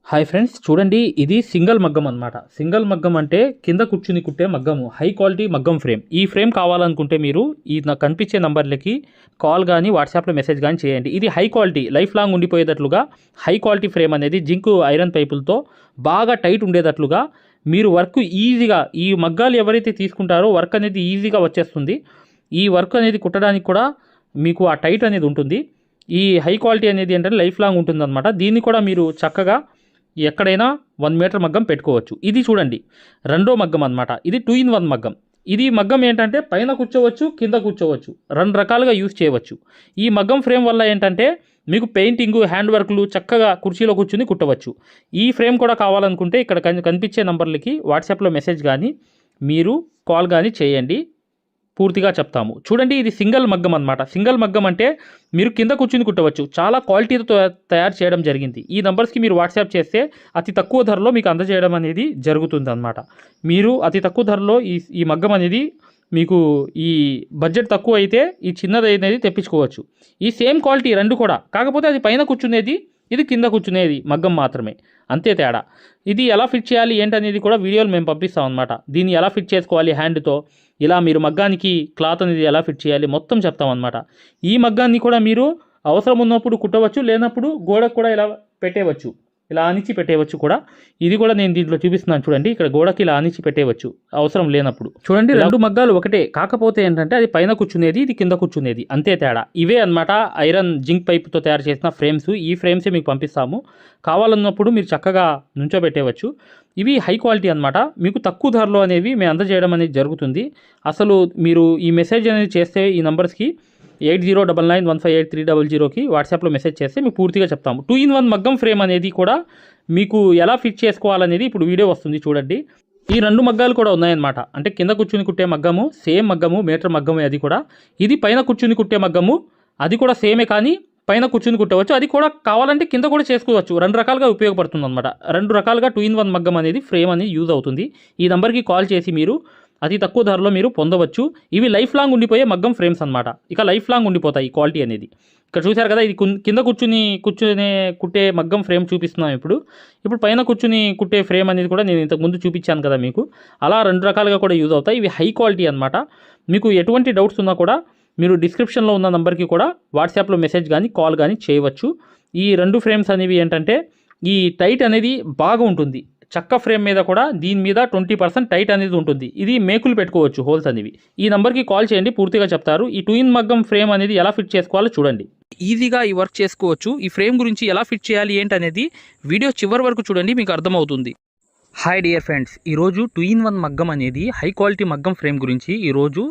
Hi friends, చూడండి ఇది single మగ్గం అనమాట. సింగిల్ మగ్గం అంటే కింద కూర్చుని కుట్టే మగ్గము, హై క్వాలిటీ మగ్గం ఫ్రేమ్. ఈ ఫ్రేమ్ కావాలనుకుంటే మీరు ఈ నాకు కనిపించే నంబర్లకి కాల్ కానీ వాట్సాప్లో మెసేజ్ కానీ చేయండి. ఇది హై క్వాలిటీ, లైఫ్ లాంగ్ ఉండిపోయేటట్లుగా హై క్వాలిటీ ఫ్రేమ్ అనేది జింక్ ఐరన్ పైపులతో బాగా టైట్ ఉండేటట్లుగా మీరు వర్క్ ఈజీగా, ఈ మగ్గాలు ఎవరైతే తీసుకుంటారో వర్క్ అనేది ఈజీగా వచ్చేస్తుంది. ఈ వర్క్ అనేది కుట్టడానికి కూడా మీకు ఆ టైట్ అనేది ఉంటుంది. ఈ హై క్వాలిటీ అనేది ఏంటంటే లైఫ్ లాంగ్ ఉంటుందన్నమాట. దీన్ని కూడా మీరు చక్కగా ఎక్కడైనా 1 మీటర్ మగ్గం పెట్టుకోవచ్చు. ఇది చూడండి రెండో మగ్గం అనమాట. ఇది 2 in 1 మగ్గం. ఇది మగ్గం ఏంటంటే పైన కూర్చోవచ్చు, కింద కూర్చోవచ్చు, 2 రకాలుగా యూజ్ చేయవచ్చు. ఈ మగ్గం ఫ్రేమ్ వల్ల ఏంటంటే మీకు పెయింటింగ్, హ్యాండ్ వర్క్లు చక్కగా కుర్చీలో కూర్చుని కుట్టవచ్చు. ఈ ఫ్రేమ్ కూడా కావాలనుకుంటే ఇక్కడ కనిపించే నంబర్లకి వాట్సాప్లో మెసేజ్ కానీ మీరు కాల్ కానీ చేయండి, పూర్తిగా చెప్తాము. చూడండి ఇది సింగిల్ మగ్గం అనమాట. సింగిల్ మగ్గం అంటే మీరు కింద కూర్చుని కుట్టవచ్చు. చాలా క్వాలిటీతో తయారు చేయడం జరిగింది. ఈ నంబర్స్కి మీరు వాట్సాప్ చేస్తే అతి తక్కువ ధరలో మీకు అందజేయడం అనేది జరుగుతుంది అనమాట. మీరు అతి తక్కువ ధరలో ఈ మగ్గం అనేది మీకు ఈ బడ్జెట్ తక్కువ అయితే ఈ చిన్నది అనేది తెప్పించుకోవచ్చు. ఈ సేమ్ క్వాలిటీ రెండు కూడా, కాకపోతే అది పైన కూర్చునేది, ఇది కింద కూర్చునేది మగ్గం మాత్రమే, అంతే తేడా. ఇది ఎలా ఫిట్ చేయాలి ఏంటనేది కూడా వీడియోలు మేము పంపిస్తాం అనమాట. దీన్ని ఎలా ఫిట్ చేసుకోవాలి హ్యాండ్తో, ఇలా మీరు మగ్గానికి క్లాత్ అనేది ఎలా ఫిట్ చేయాలి మొత్తం చెప్తాం అనమాట. ఈ మగ్గాన్ని కూడా మీరు అవసరం ఉన్నప్పుడు కుట్టవచ్చు, లేనప్పుడు గోడకు కూడా ఇలా పెట్టేయవచ్చు, ఇలా ఆనిచి పెట్టేయవచ్చు కూడా. ఇది కూడా నేను దీంట్లో చూపిస్తున్నాను చూడండి. ఇక్కడ గోడకి ఇలా ఆనిచి పెట్టేయవచ్చు అవసరం లేనప్పుడు. చూడండి రెండు మగ్గాలు ఒకటే, కాకపోతే ఏంటంటే అది పైన కూర్చునేది, ఇది కింద కూర్చునేది, అంతే తేడా. ఇవే అనమాట ఐరన్ జింక్ పైప్తో తయారు చేసిన ఫ్రేమ్స్. ఈ ఫ్రేమ్సే మీకు పంపిస్తాము. కావాలన్నప్పుడు మీరు చక్కగా నుంచోబెట్టేయవచ్చు. ఇవి హై క్వాలిటీ అనమాట. మీకు తక్కువ ధరలో అనేవి మేము అందజేయడం అనేది జరుగుతుంది. అసలు మీరు ఈ మెసేజ్ అనేది చేస్తే ఈ నంబర్స్కి 8099158300కి వాట్సాప్లో మెసేజ్ చేస్తే మీకు పూర్తిగా చెప్తాము. 2 in 1 మగ్గం ఫ్రేమ్ అనేది కూడా మీకు ఎలా ఫిట్ చేసుకోవాలనేది ఇప్పుడు వీడియో వస్తుంది చూడండి. ఈ రెండు మగ్గాలు కూడా ఉన్నాయన్నమాట. అంటే కింద కూర్చుని కుట్టే మగ్గము, సేమ్ మగ్గము, మీటర్ మగ్గమే అది కూడా. ఇది పైన కూర్చుని కుట్టే మగ్గము, అది కూడా సేమే, కానీ పైన కూర్చుని కుట్టవచ్చు. అది కూడా కావాలంటే కింద కూడా చేసుకోవచ్చు. 2 రకాలుగా ఉపయోగపడుతుంది అనమాట. 2 రకాలుగా 2 in 1 మగ్గం అనేది ఫ్రేమ్ అనేది యూజ్ అవుతుంది. ఈ నెంబర్కి కాల్ చేసి మీరు అతి తక్కువ ధరలో మీరు పొందవచ్చు. ఇవి లైఫ్ లాంగ్ ఉండిపోయే మగ్గం ఫ్రేమ్స్ అనమాట. ఇక లైఫ్ లాంగ్ ఉండిపోతాయి ఈ క్వాలిటీ అనేది. ఇక్కడ చూశారు కదా, ఇది కింద కూర్చునే కుట్టే మగ్గం ఫ్రేమ్ చూపిస్తున్నాం ఇప్పుడు పైన కూర్చుని కుట్టే ఫ్రేమ్ అనేది కూడా నేను ఇంతకుముందు చూపించాను కదా మీకు. అలా 2 రకాలుగా కూడా యూజ్ అవుతాయి. ఇవి హై క్వాలిటీ అనమాట. మీకు ఎటువంటి డౌట్స్ ఉన్నా కూడా మీరు డిస్క్రిప్షన్లో ఉన్న నెంబర్కి కూడా వాట్సాప్లో మెసేజ్ కానీ కాల్ కానీ చేయవచ్చు. ఈ 2 ఫ్రేమ్స్ అనేవి ఏంటంటే ఈ టైట్ అనేది బాగా ఉంటుంది. చక్క ఫ్రేమ్ మీద కూడా దీని మీద 20% టైట్ అనేది ఉంటుంది. ఇది మేకులు పెట్టుకోవచ్చు హోల్స్ అనేవి. ఈ నెంబర్కి కాల్ చేయండి, పూర్తిగా చెప్తారు. ఈ 2 in మగ్గం ఫ్రేమ్ అనేది ఎలా ఫిట్ చేసుకోవాలో చూడండి. ఈజీగా ఈ వర్క్ చేసుకోవచ్చు. ఈ ఫ్రేమ్ గురించి ఎలా ఫిట్ చేయాలి ఏంటనేది వీడియో చివరి వరకు చూడండి, మీకు అర్థమవుతుంది. హాయ్ డియర్ ఫ్రెండ్స్, ఈరోజు 2 in 1 మగ్గం అనేది హై క్వాలిటీ మగ్గం ఫ్రేమ్ గురించి ఈరోజు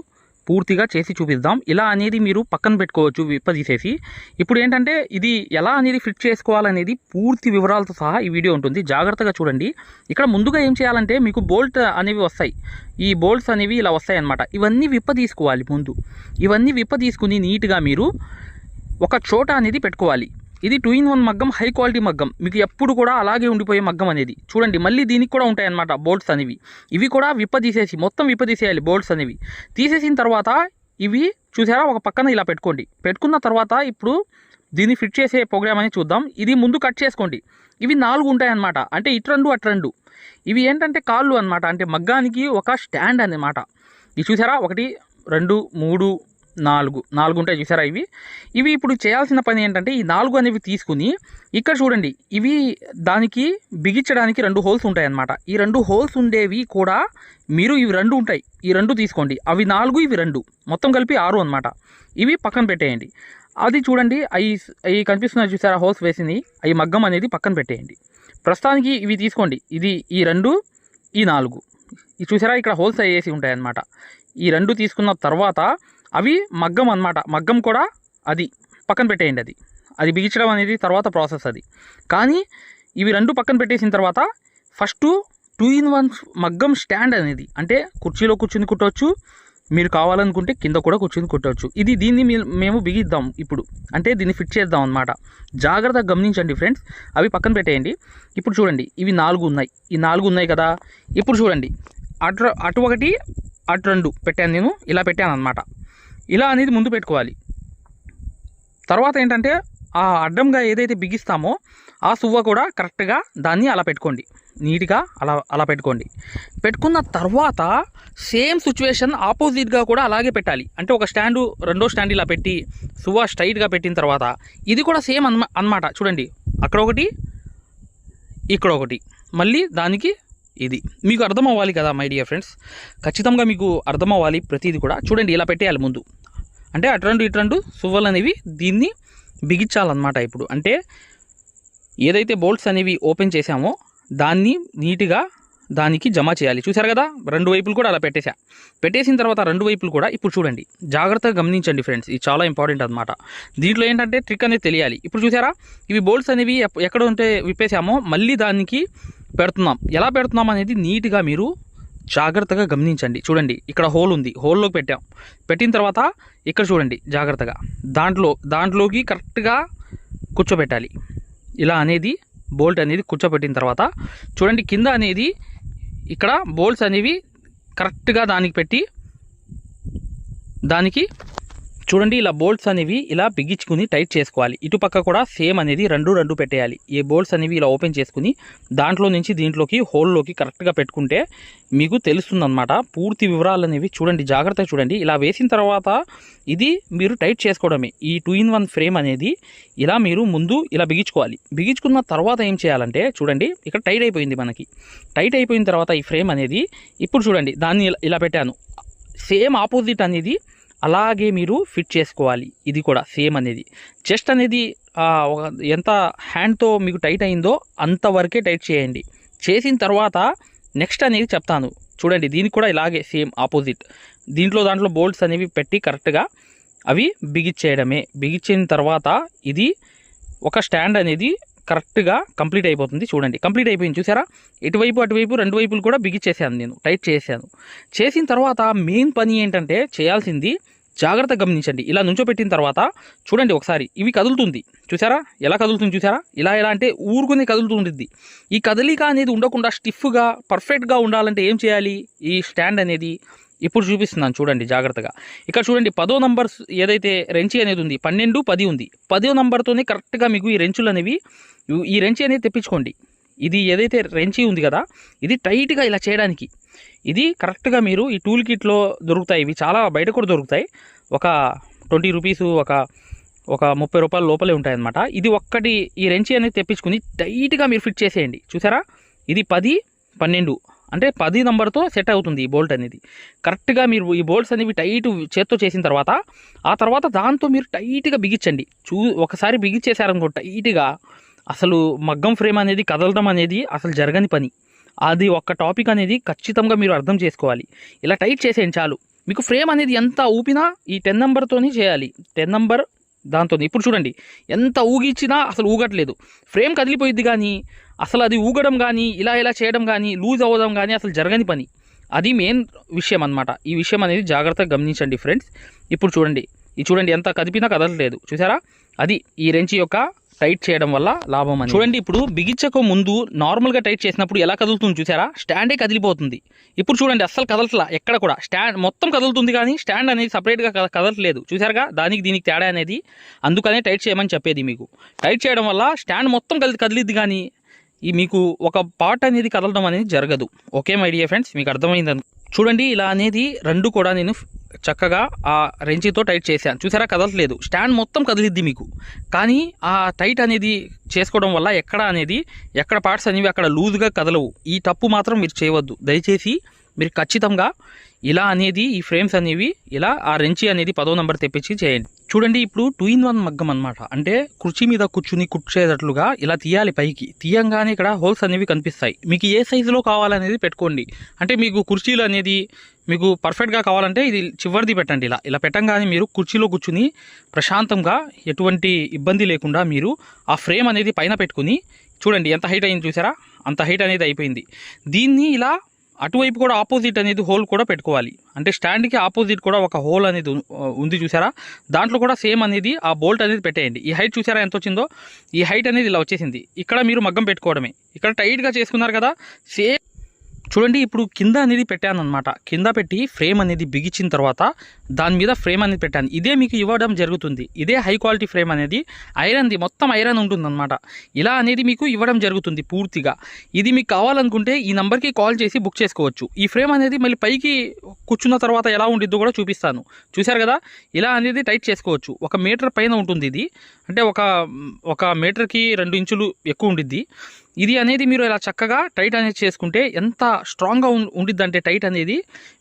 పూర్తిగా చేసి చూపిద్దాం. ఇలా అనేది మీరు పక్కన పెట్టుకోవచ్చు విప్పదీసేసి. ఇప్పుడు ఏంటంటే ఇది ఎలా అనేది ఫిట్ చేసుకోవాలనేది పూర్తి వివరాలతో సహా ఈ వీడియో ఉంటుంది, జాగ్రత్తగా చూడండి. ఇక్కడ ముందుగా ఏం చేయాలంటే మీకు బోల్ట్ అనేవి వస్తాయి. ఈ బోల్ట్స్ అనేవి ఇలా వస్తాయి అన్నమాట. ఇవన్నీ విప్పదీసుకోవాలి ముందు. ఇవన్నీ విప్పదీసుకుని నీట్గా మీరు ఒక చోట అనేది పెట్టుకోవాలి. ఇది 2 in 1 మగ్గం, హై క్వాలిటీ మగ్గం. మీకు ఎప్పుడు కూడా అలాగే ఉండిపోయే మగ్గం అనేది. చూడండి మళ్ళీ దీనికి కూడా ఉంటాయన్నమాట బోల్ట్స్ అనేవి. ఇవి కూడా విప్పదీసేసి మొత్తం విప్పదీసేయాలి బోల్ట్స్ అనేవి. తీసేసిన తర్వాత ఇవి చూసారా ఒక పక్కన ఇలా పెట్టుకోండి. పెట్టుకున్న తర్వాత ఇప్పుడు దీన్ని ఫిట్ చేసే ప్రోగ్రామ్ అనేది చూద్దాం. ఇది ముందు కట్ చేసుకోండి. ఇవి 4 ఉంటాయన్నమాట. అంటే ఇటు 2 అటు 2. ఇవి ఏంటంటే కాళ్ళు అనమాట. అంటే మగ్గానికి ఒక స్టాండ్ అన్నమాట. ఇది చూసారా 1 2 3 4 ఉంటాయి చూసారా. ఇవి ఇప్పుడు చేయాల్సిన పని ఏంటంటే ఈ 4 అనేవి తీసుకుని ఇక్కడ చూడండి, ఇవి దానికి బిగించడానికి 2 హోల్స్ ఉంటాయన్నమాట. ఈ 2 హోల్స్ ఉండేవి కూడా మీరు ఇవి 2 ఉంటాయి, ఈ 2 తీసుకోండి. అవి 4, ఇవి 2, మొత్తం కలిపి 6 అనమాట. ఇవి పక్కన పెట్టేయండి. అది చూడండి అవి కనిపిస్తున్నాయి చూసారా హోల్స్ వేసింది, అవి మగ్గం అనేది పక్కన పెట్టేయండి. ప్రస్తుతానికి ఇవి తీసుకోండి. ఇది ఈ 2, ఈ 4. ఇది చూసారా ఇక్కడ హోల్స్ వేసి ఉంటాయన్నమాట. ఈ 2 తీసుకున్న తర్వాత అవి మగ్గం అన్నమాట. మగ్గం కూడా అది పక్కన పెట్టేయండి. అది బిగించడం అనేది తర్వాత ప్రాసెస్ అది. కానీ ఇవి 2 పక్కన పెట్టేసిన తర్వాత ఫస్ట్ 2 in 1 మగ్గం స్టాండ్ అనేది, అంటే కుర్చీలో కూర్చుని కుట్టవచ్చు, మీరు కావాలనుకుంటే కింద కూడా కూర్చుని కుట్టవచ్చు. దీన్ని మేము బిగిద్దాం ఇప్పుడు, అంటే దీన్ని ఫిట్ చేద్దాం అన్నమాట. జాగ్రత్తగా గమనించండి ఫ్రెండ్స్. అవి పక్కన పెట్టేయండి. ఇప్పుడు చూడండి ఇవి 4 ఉన్నాయి, ఈ 4 ఉన్నాయి కదా. ఇప్పుడు చూడండి అటు 1 అటు 2 పెట్టాను, నేను ఇలా పెట్టాను అనమాట. ఇలా అనేది ముందు పెట్టుకోవాలి. తర్వాత ఏంటంటే ఆ అడ్డంగా ఏదైతే బిగిస్తామో ఆ సువ్వ కూడా కరెక్ట్గా దాన్ని అలా పెట్టుకోండి, నీట్గా అలా పెట్టుకోండి. పెట్టుకున్న తర్వాత సేమ్ సిచ్యువేషన్ ఆపోజిట్గా కూడా అలాగే పెట్టాలి. అంటే ఒక స్టాండు రెండో స్టాండ్ ఇలా పెట్టి సువ్వ స్ట్రైట్గా పెట్టిన తర్వాత ఇది కూడా సేమ్ అన్నమాట. చూడండి, అక్కడ ఒకటి, ఇక్కడ ఒకటి, మళ్ళీ దానికి ఇది. మీకు అర్థం అవ్వాలి కదా మై డియర్ ఫ్రెండ్స్, ఖచ్చితంగా మీకు అర్థం అవ్వాలి ప్రతిదీ కూడా. చూడండి, ఇలా పెట్టేయాలి ముందు. అంటే అటు రెండు సువ్వలు అనేవి దీన్ని బిగించాలన్నమాట. ఇప్పుడు అంటే ఏదైతే బోల్ట్స్ అనేవి ఓపెన్ చేసామో దాన్ని నీట్గా దానికి జమ చేయాలి. చూసారు కదా, రెండు వైపులు కూడా అలా పెట్టేసిన తర్వాత రెండు వైపులు కూడా ఇప్పుడు చూడండి, జాగ్రత్తగా గమనించండి ఫ్రెండ్స్, ఇది చాలా ఇంపార్టెంట్ అనమాట. దీంట్లో ఏంటంటే ట్రిక్ అనేది తెలియాలి. ఇప్పుడు చూసారా, ఇవి బోల్ట్స్ అనేవి ఎక్కడ ఉంటే విప్పేసామో మళ్ళీ దానికి పెడుతున్నాం. ఎలా పెడుతున్నాం అనేది నీట్గా మీరు జాగ్రత్తగా గమనించండి. చూడండి, ఇక్కడ హోల్ ఉంది, హోల్లోకి పెట్టిన తర్వాత ఇక్కడ చూడండి జాగ్రత్తగా దాంట్లోకి కరెక్ట్గా కూర్చోబెట్టాలి. ఇలా అనేది బోల్ట్ అనేది కూర్చోబెట్టిన తర్వాత చూడండి, కింద అనేది ఇక్కడ బోల్ట్స్ అనేవి కరెక్ట్గా దానికి పెట్టి దానికి చూడండి ఇలా బోల్ట్స్ అనేవి ఇలా బిగించుకుని టైట్ చేసుకోవాలి. ఇటుపక్క కూడా సేమ్ అనేది రెండు పెట్టేయాలి. ఈ బోల్ట్స్ అనేవి ఇలా ఓపెన్ చేసుకుని దాంట్లో నుంచి దీంట్లోకి హోల్లోకి కరెక్ట్గా పెట్టుకుంటే మీకు తెలుస్తుందన్నమాట. పూర్తి వివరాలు అనేవి చూడండి, జాగ్రత్తగా చూడండి. ఇలా వేసిన తర్వాత ఇది మీరు టైట్ చేసుకోవడమే. ఈ 2-in-1 ఫ్రేమ్ అనేది ఇలా మీరు ముందు ఇలా బిగించుకోవాలి. బిగించుకున్న తర్వాత ఏం చేయాలంటే చూడండి, ఇక్కడ టైట్ అయిపోయింది. మనకి టైట్ అయిపోయిన తర్వాత ఈ ఫ్రేమ్ అనేది ఇప్పుడు చూడండి దాన్ని ఇలా పెట్టాను. సేమ్ ఆపోజిట్ అనేది అలాగే మీరు ఫిట్ చేసుకోవాలి. ఇది కూడా సేమ్ అనేది చెస్ట్ అనేది ఎంత హ్యాండ్తో మీకు టైట్ అయిందో అంతవరకే టైట్ చేయండి. చేసిన తర్వాత నెక్స్ట్ అనేది చెప్తాను. చూడండి, దీనికి కూడా ఇలాగే సేమ్ ఆపోజిట్ దాంట్లో బోల్ట్స్ అనేవి పెట్టి కరెక్ట్గా అవి బిగించేయడమే. బిగించిన తర్వాత ఇది ఒక స్టాండ్ అనేది కరెక్ట్గా కంప్లీట్ అయిపోతుంది. చూడండి, కంప్లీట్ అయిపోయింది. చూసారా, ఇటువైపు అటువైపు రెండు వైపులు కూడా బిగించేసాను, నేను టైట్ చేశాను. చేసిన తర్వాత మెయిన్ పని ఏంటంటే చేయాల్సింది జాగ్రత్తగా గమనించండి. ఇలా నుంచోబెట్టిన తర్వాత చూడండి ఒకసారి ఇవి కదులుతుంది. చూసారా ఎలా కదులుతుంది, చూసారా ఇలా అంటే ఊరుకునే కదులుతుంది. ఈ కదలిక అనేది ఉండకుండా స్టిఫ్గా పర్ఫెక్ట్గా ఉండాలంటే ఏం చేయాలి, ఈ స్టాండ్ అనేది ఇప్పుడు చూపిస్తున్నాను చూడండి జాగ్రత్తగా. ఇక్కడ చూడండి 10వ నంబర్ ఏదైతే రెంచి అనేది ఉంది, 12, 10 ఉంది. 10వ నంబర్తోనే కరెక్ట్గా మీకు ఈ రెంచులు అనేవి ఈ రెంచి అనేది తెప్పించుకోండి. ఇది ఏదైతే రెంచి ఉంది కదా, ఇది టైట్గా ఇలా చేయడానికి ఇది కరెక్ట్గా మీరు ఈ టూల్ కిట్లో దొరుకుతాయి. ఇవి చాలా బయట కూడా దొరుకుతాయి. ఒక 20 రూపీస్, ఒక 30 రూపాయల లోపలే ఉంటాయన్నమాట. ఇది ఒక్కటి ఈ రెంచి అనేది తెప్పించుకుని టైట్గా మీరు ఫిట్ చేసేయండి. చూసారా, ఇది 10, 12 అంటే 10 నంబర్తో సెట్ అవుతుంది ఈ బోల్ట్ అనేది. కరెక్ట్గా మీరు ఈ బోల్ట్స్ అనేవి టైట్ చేత్తో చేసిన తర్వాత ఆ తర్వాత దాంతో మీరు టైట్గా బిగించండి. ఒకసారి బిగించేశారనుకో టైట్గా, అసలు మగ్గం ఫ్రేమ్ అనేది కదలడం అనేది అసలు జరగని పని. అది ఒక్క టాపిక్ అనేది ఖచ్చితంగా మీరు అర్థం చేసుకోవాలి. ఇలా టైట్ చేసేయండి చాలు. మీకు ఫ్రేమ్ అనేది ఎంత ఊపినా ఈ 10 నెంబర్తోనే చేయాలి. 10 నెంబర్ దాంతో ఇప్పుడు చూడండి ఎంత ఊగిచ్చినా అసలు ఊగట్లేదు. ఫ్రేమ్ కదిలిపోయిద్ది కానీ అసలు అది ఊగడం కానీ ఇలా చేయడం కానీ లూజ్ అవ్వడం కానీ అసలు జరగని పని. అది మెయిన్ విషయం అన్నమాట. ఈ విషయం అనేది జాగ్రత్తగా గమనించండి ఫ్రెండ్స్. ఇప్పుడు చూడండి ఎంత కదిపినా కదలలేదు. చూసారా, అది ఈ రెంచి యొక్క టైట్ చేయడం వల్ల లాభం అని. చూడండి, ఇప్పుడు బిగించక ముందు నార్మల్గా టైట్ చేసినప్పుడు ఎలా కదులుతుంది చూసారా, స్టాండే కదిలిపోతుంది. ఇప్పుడు చూడండి అస్సలు కదలట్లా, ఎక్కడ కూడా స్టాండ్ మొత్తం కదులుతుంది కానీ స్టాండ్ అనేది సపరేట్గా కదలట్లేదు. చూసారుగా, దీనికి తేడా అనేది. అందుకనే టైట్ చేయమని చెప్పేది మీకు. టైట్ చేయడం వల్ల స్టాండ్ మొత్తం కదిలిద్ది కానీ మీకు ఒక పార్ట్ అనేది కదలడం అనేది జరగదు. ఓకే మై డియర్ ఫ్రెండ్స్, మీకు అర్థమైందని చూడండి. ఇలా అనేది రెండు కూడా నేను చక్కగా ఆ రెంచితో టైట్ చేశాను. చూసారా, కదలట్లేదు, స్టాండ్ మొత్తం కదిలిద్ది మీకు. కానీ ఆ టైట్ అనేది చేసుకోవడం వల్ల ఎక్కడ పార్ట్స్ అనేవి అక్కడ లూజ్గా కదలవు. ఈ తప్పు మాత్రం మీరు చేయవద్దు దయచేసి. మీరు ఖచ్చితంగా ఇలా అనేది ఈ ఫ్రేమ్స్ అనేవి ఇలా ఆ రెంచి అనేది 10వ నంబర్ తెప్పించి చేయండి. చూడండి, ఇప్పుడు 2-in-1 మగ్గం అనమాట. అంటే కుర్చీ మీద కూర్చుని కుర్చేటట్లుగా ఇలా తీయాలి. పైకి తీయంగానే ఇక్కడ హోల్స్ అనేవి కనిపిస్తాయి. మీకు ఏ సైజులో కావాలనేది పెట్టుకోండి. అంటే మీకు కుర్చీలు అనేది మీకు పర్ఫెక్ట్గా కావాలంటే ఇది చివరిది పెట్టండి. ఇలా పెట్టంగానే మీరు కుర్చీలో కూర్చుని ప్రశాంతంగా ఎటువంటి ఇబ్బంది లేకుండా మీరు ఆ ఫ్రేమ్ అనేది పైన పెట్టుకుని చూడండి ఎంత హైట్ అయింది చూసారా, అంత హైట్ అనేది అయిపోయింది. దీన్ని ఇలా అటువైపు కూడా ఆపోజిట్ అనేది హోల్ కూడా పెట్టుకోవాలి. అంటే స్టాండ్కి ఆపోజిట్ కూడా ఒక హోల్ అనేది ఉంది చూసారా, దాంట్లో కూడా సేమ్ అనేది ఆ బోల్ట్ అనేది పెట్టేయండి. ఈ హైట్ చూసారా ఎంత వచ్చిందో, ఈ హైట్ అనేది ఇలా వచ్చేసింది. ఇక్కడ మీరు మగ్గం పెట్టుకోవడమే. ఇక్కడ టైట్గా చేసుకున్నారు కదా, సేమ్ చూడండి. ఇప్పుడు కింద అనేది పెట్టాను అనమాట. కింద పెట్టి ఫ్రేమ్ అనేది బిగించిన తర్వాత దాని మీద ఫ్రేమ్ అనేది పెట్టాను. ఇదే మీకు ఇవ్వడం జరుగుతుంది. ఇదే హై క్వాలిటీ ఫ్రేమ్ అనేది ఐరన్ది, మొత్తం ఐరన్ ఉంటుందన్నమాట. ఇలా అనేది మీకు ఇవ్వడం జరుగుతుంది పూర్తిగా. ఇది మీకు కావాలనుకుంటే ఈ నెంబర్కి కాల్ చేసి బుక్ చేసుకోవచ్చు. ఈ ఫ్రేమ్ అనేది మళ్ళీ పైకి కూర్చున్న తర్వాత ఎలా ఉండిద్దో కూడా చూపిస్తాను. చూశారు కదా, ఇలా అనేది టైట్ చేసుకోవచ్చు. 1 మీటర్ పైన ఉంటుంది ఇది, అంటే ఒక మీటర్కి 2 ఇంచులు ఎక్కువ ఉండిద్ది. ఇది అనేది మీరు ఇలా చక్కగా టైట్ అనేది చేసుకుంటే ఎంత స్ట్రాంగ్గా ఉండిద్దంటే టైట్ అనేది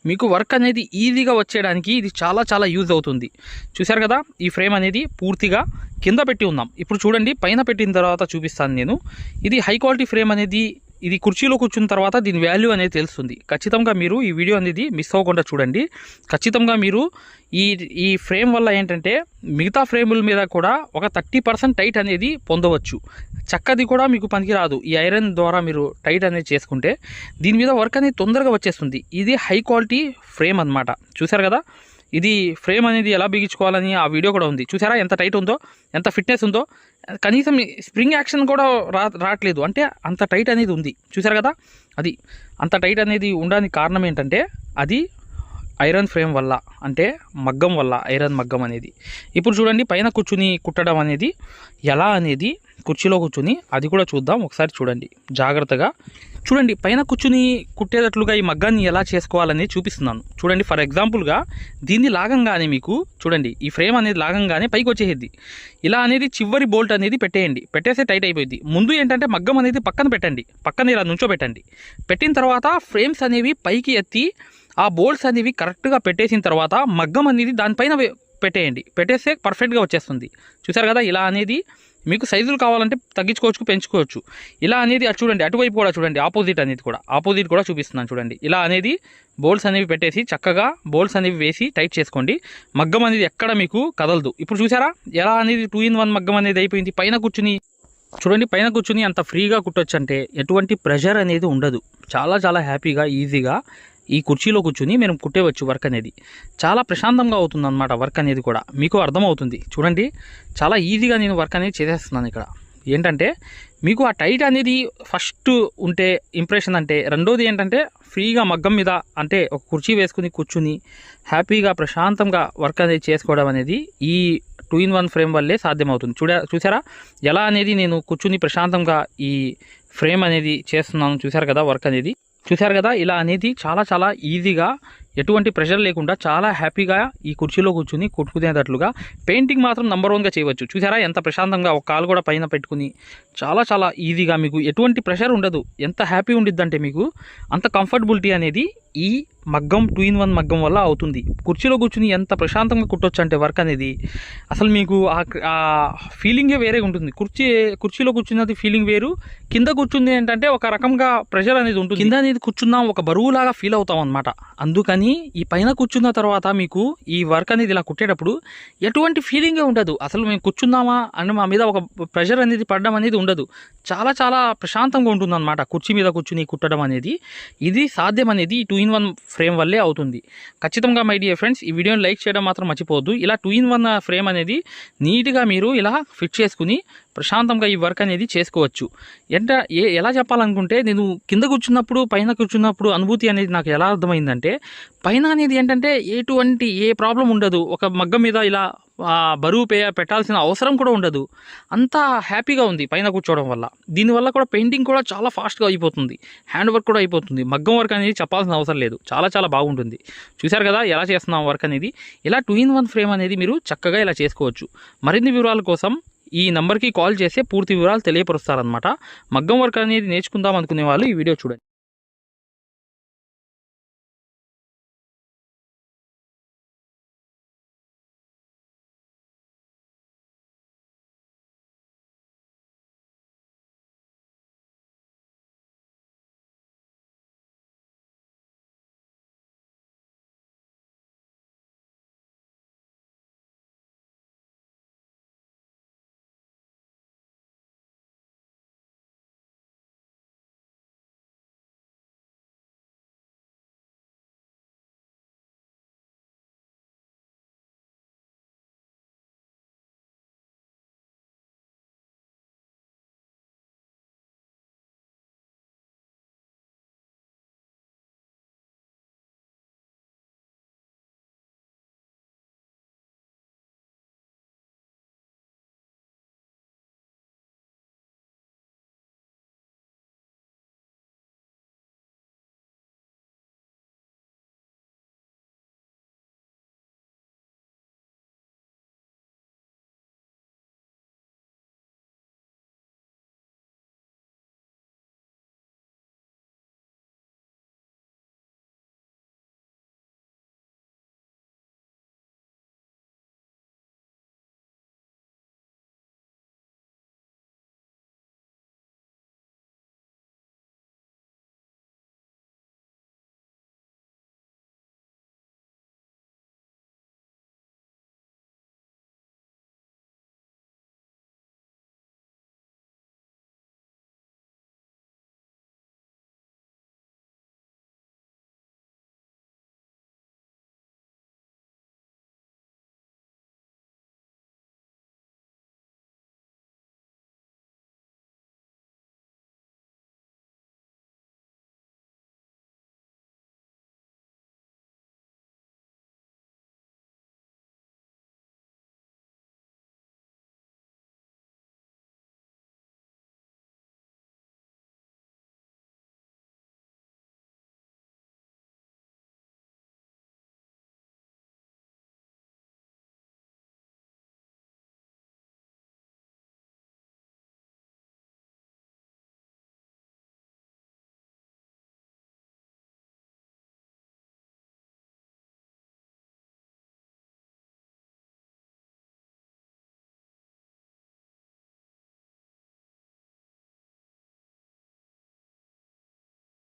మీకు వర్క్ అనేది ఈజీగా వచ్చేయడానికి ఇది చాలా చాలా యూజ్ అవుతుంది. చూశారు కదా, ఈ ఫ్రేమ్ అనేది పూర్తిగా కింద పెట్టి ఉన్నాం. ఇప్పుడు చూడండి, పైన పెట్టిన తర్వాత చూపిస్తాను నేను. ఇది హై క్వాలిటీ ఫ్రేమ్ అనేది ఇది కుర్చీలో కూర్చున్న తర్వాత దీని వాల్యూ అనేది తెలుస్తుంది. ఖచ్చితంగా మీరు ఈ వీడియో అనేది మిస్ అవ్వకుండా చూడండి. ఖచ్చితంగా మీరు ఈ ఫ్రేమ్ వల్ల ఏంటంటే మిగతా ఫ్రేముల మీద కూడా ఒక 30% టైట్ అనేది పొందవచ్చు. చక్కది కూడా మీకు పనికిరాదు. ఈ ఐరన్ ద్వారా మీరు టైట్ అనేది చేసుకుంటే దీని మీద వర్క్ అనేది తొందరగా వచ్చేస్తుంది. ఇది హై క్వాలిటీ ఫ్రేమ్ అన్నమాట. చూశారు కదా, ఇది ఫ్రేమ్ అనేది ఎలా బిగించుకోవాలని ఆ వీడియో కూడా ఉంది. చూసారా ఎంత టైట్ ఉందో, ఎంత ఫిట్నెస్ ఉందో. కనీసం స్ప్రింగ్ యాక్షన్ కూడా రావట్లేదు, అంటే అంత టైట్ అనేది ఉంది. చూసారు కదా, అది అంత టైట్ అనేది ఉండడానికి కారణం ఏంటంటే అది ఐరన్ ఫ్రేమ్ వల్ల, అంటే మగ్గం వల్ల, ఐరన్ మగ్గం అనేది. ఇప్పుడు చూడండి, పైన కూర్చుని కుట్టడం అనేది ఎలా అనేది కుర్చీలో కూర్చుని అది కూడా చూద్దాం. ఒకసారి చూడండి జాగ్రత్తగా. చూడండి, పైన కూర్చుని కుట్టేటట్లుగా ఈ మగ్గాన్ని ఎలా చేసుకోవాలని చూపిస్తున్నాను. చూడండి, ఫర్ ఎగ్జాంపుల్గా దీన్ని లాగంగానే మీకు చూడండి, ఈ ఫ్రేమ్ అనేది లాగంగానే పైకి వచ్చేది. ఇలా అనేది చివరి బోల్ట్ అనేది పెట్టేయండి. పెట్టేస్తే టైట్ అయిపోయింది. ముందు ఏంటంటే మగ్గం అనేది పక్కన పెట్టండి, పక్కన ఇలా నుంచోబెట్టండి. పెట్టిన తర్వాత ఫ్రేమ్స్ అనేవి పైకి ఎత్తి ఆ బోల్ట్స్ అనేవి కరెక్ట్గా పెట్టేసిన తర్వాత మగ్గం అనేది దానిపైన పెట్టేయండి. పెట్టేస్తే పర్ఫెక్ట్గా వచ్చేస్తుంది. చూసారు కదా, ఇలా అనేది మీకు సైజులు కావాలంటే తగ్గించుకోవచ్చు, పెంచుకోవచ్చు. ఇలా అనేది అటు చూడండి, అటువైపు కూడా చూడండి, ఆపోజిట్ కూడా చూపిస్తున్నాను చూడండి. ఇలా అనేది బోల్ట్స్ అనేవి పెట్టేసి చక్కగా బోల్ట్స్ అనేవి వేసి టైట్ చేసుకోండి. మగ్గం అనేది ఎక్కడ మీకు కదలదు. ఇప్పుడు చూసారా ఎలా అనేది 2-in-1 మగ్గం అనేది అయిపోయింది. పైన కూర్చుని చూడండి, పైన కూర్చుని అంత ఫ్రీగా కుట్టొచ్చు, అంటే ఎటువంటి ప్రెషర్ అనేది ఉండదు. చాలా చాలా హ్యాపీగా ఈజీగా ఈ కుర్చీలో కూర్చుని మేము కుట్టేవచ్చు. వర్క్ అనేది చాలా ప్రశాంతంగా అవుతుంది అన్నమాట. వర్క్ అనేది కూడా మీకు అర్థమవుతుంది. చూడండి, చాలా ఈజీగా నేను వర్క్ అనేది చేసేస్తున్నాను. ఇక్కడ ఏంటంటే మీకు ఆ టైట్ అనేది ఫస్ట్ ఉంటే ఇంప్రెషన్, అంటే రెండోది ఏంటంటే ఫ్రీగా మగ్గం మీద, అంటే ఒక కుర్చీ వేసుకుని కూర్చుని హ్యాపీగా ప్రశాంతంగా వర్క్ అనేది చేసుకోవడం అనేది ఈ 2-in-1 ఫ్రేమ్ వల్లే సాధ్యమవుతుంది. చూసారా ఎలా అనేది నేను కూర్చుని ప్రశాంతంగా ఈ ఫ్రేమ్ అనేది చేస్తున్నాను. చూసారు కదా, వర్క్ అనేది చూసారు కదా, ఇలా అనేది చాలా చాలా ఈజీగా ఎటువంటి ప్రెషర్ లేకుండా చాలా హ్యాపీగా ఈ కుర్చీలో కూర్చుని కుట్టుకునేటట్లుగా పెయింటింగ్ మాత్రం నెంబర్ 1గా చేయవచ్చు. చూసారా ఎంత ప్రశాంతంగా, ఒక కాలు కూడా పైన పెట్టుకుని చాలా చాలా ఈజీగా, మీకు ఎటువంటి ప్రెషర్ ఉండదు. ఎంత హ్యాపీ ఉండిద్దంటే మీకు అంత కంఫర్టబిలిటీ అనేది ఈ మగ్గం 2-in-1 మగ్గం వల్ల అవుతుంది. కుర్చీలో కూర్చుని ఎంత ప్రశాంతంగా కుట్టొచ్చు అంటే వర్క్ అనేది అసలు మీకు ఆ ఫీలింగే వేరే ఉంటుంది. కుర్చీలో కూర్చున్నది ఫీలింగ్ వేరు, కింద కూర్చుంది ఏంటంటే ఒక రకంగా ప్రెషర్ అనేది ఉంటుంది. కింద అనేది కూర్చున్నాం ఒక బరువులాగా ఫీల్ అవుతాం అనమాట. అందుకని ఈ పైన కూర్చున్న తర్వాత మీకు ఈ వర్క్ అనేది ఇలా కుట్టేటప్పుడు ఎటువంటి ఫీలింగే ఉండదు. అసలు మేము కూర్చున్నామా అని మా మీద ఒక ప్రెషర్ అనేది పడడం అనేది ఉండదు. చాలా చాలా ప్రశాంతంగా ఉంటుంది అనమాట కుర్చీ మీద కూర్చుని కుట్టడం అనేది. ఇది సాధ్యం అనేది ఈ 2-in-1 ఫ్రేమ్ వల్లే అవుతుంది. ఖచ్చితంగా మై డియర్ ఫ్రెండ్స్, ఈ వీడియోని లైక్ చేయడం మాత్రం మర్చిపోవద్దు. ఇలా 2-in-1 ఫ్రేమ్ అనేది నీట్గా మీరు ఇలా ఫిట్ చేసుకుని ప్రశాంతంగా ఈ వర్క్ అనేది చేసుకోవచ్చు. ఎలా చెప్పాలనుకుంటే, నేను కింద కూర్చున్నప్పుడు పైన కూర్చున్నప్పుడు అనుభూతి అనేది నాకు ఎలా అర్థమైందంటే, పైన అనేది ఏంటంటే ఏ ప్రాబ్లం ఉండదు. ఒక మగ్గం మీద ఇలా బరువు పెట్టాల్సిన అవసరం కూడా ఉండదు. అంతా హ్యాపీగా ఉంది పైన కూర్చోవడం వల్ల. దీనివల్ల కూడా పెయింటింగ్ కూడా చాలా ఫాస్ట్గా అయిపోతుంది, హ్యాండ్ వర్క్ కూడా అయిపోతుంది. మగ్గం వర్క్ అనేది చెప్పాల్సిన అవసరం లేదు. చాలా చాలా బాగుంటుంది. చూశారు కదా ఎలా చేస్తున్నాం వర్క్ అనేది. ఇలా 2-in-1 ఫ్రేమ్ అనేది మీరు చక్కగా ఇలా చేసుకోవచ్చు. మరిన్ని వివరాల కోసం ఈ నెంబర్కి కాల్ చేస్తే పూర్తి వివరాలు తెలియపరుస్తారనమాట. మగ్గం వర్క్ అనేది నేర్చుకుందాం అనుకునే వాళ్ళు ఈ వీడియో చూడండి.